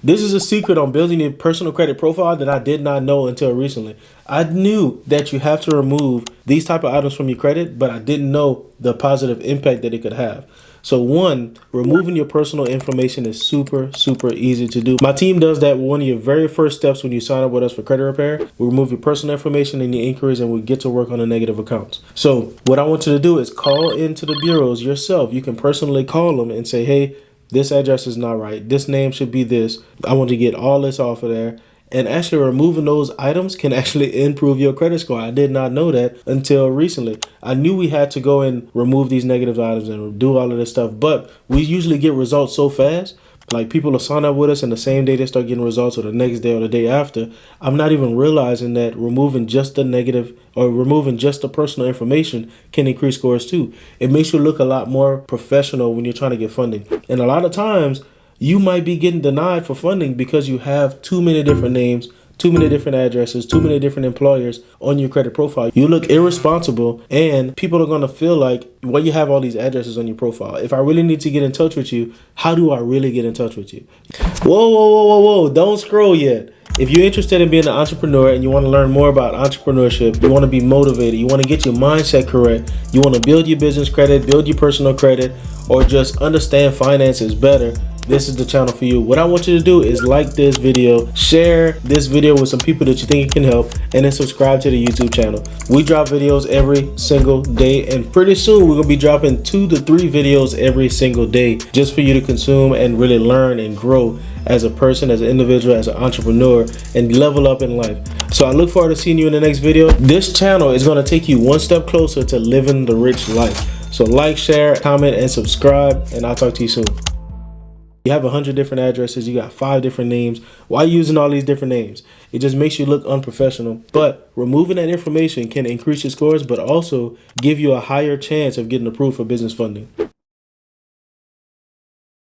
This is a secret on building a personal credit profile that I did not know until recently. I knew that you have to remove these type of items from your credit, but I didn't know the positive impact that it could have. So one, removing your personal information is super, super easy to do. My team does that. One of your very first steps when you sign up with us for credit repair, we remove your personal information and your inquiries, and we get to work on the negative accounts. So what I want you to do is call into the bureaus yourself. You can personally call them and say, hey, this address is not right. This name should be this. I want to get all this off of there. And actually removing those items can actually improve your credit score. I did not know that until recently. I knew we had to go and remove these negative items and do all of this stuff, but we usually get results so fast. Like people will sign up with us and the same day they start getting results, or the next day or the day after. I'm not even realizing that removing just the negative or removing just the personal information can increase scores too. It makes you look a lot more professional when you're trying to get funding. And a lot of times you might be getting denied for funding because you have too many different names, too many different addresses, too many different employers on your credit profile. You look irresponsible, and people are going to feel like, well, you have all these addresses on your profile. If I really need to get in touch with you, how do I really get in touch with you? Whoa, whoa, whoa, whoa, whoa. Don't scroll yet. If you're interested in being an entrepreneur and you want to learn more about entrepreneurship, you want to be motivated, you want to get your mindset correct, you want to build your business credit, build your personal credit, or just understand finances better, this is the channel for you. What I want you to do is like this video, share this video with some people that you think it can help, and then subscribe to the YouTube channel. We drop videos every single day, and pretty soon we're gonna be dropping 2 to 3 videos every single day just for you to consume and really learn and grow as a person, as an individual, as an entrepreneur, and level up in life. So I look forward to seeing you in the next video. This channel is gonna take you one step closer to living the rich life. So like, share, comment, and subscribe, and I'll talk to you soon. You have 100 different addresses, you got 5 different names. Why using all these different names? It just makes you look unprofessional. But removing that information can increase your scores, but also give you a higher chance of getting approved for business funding.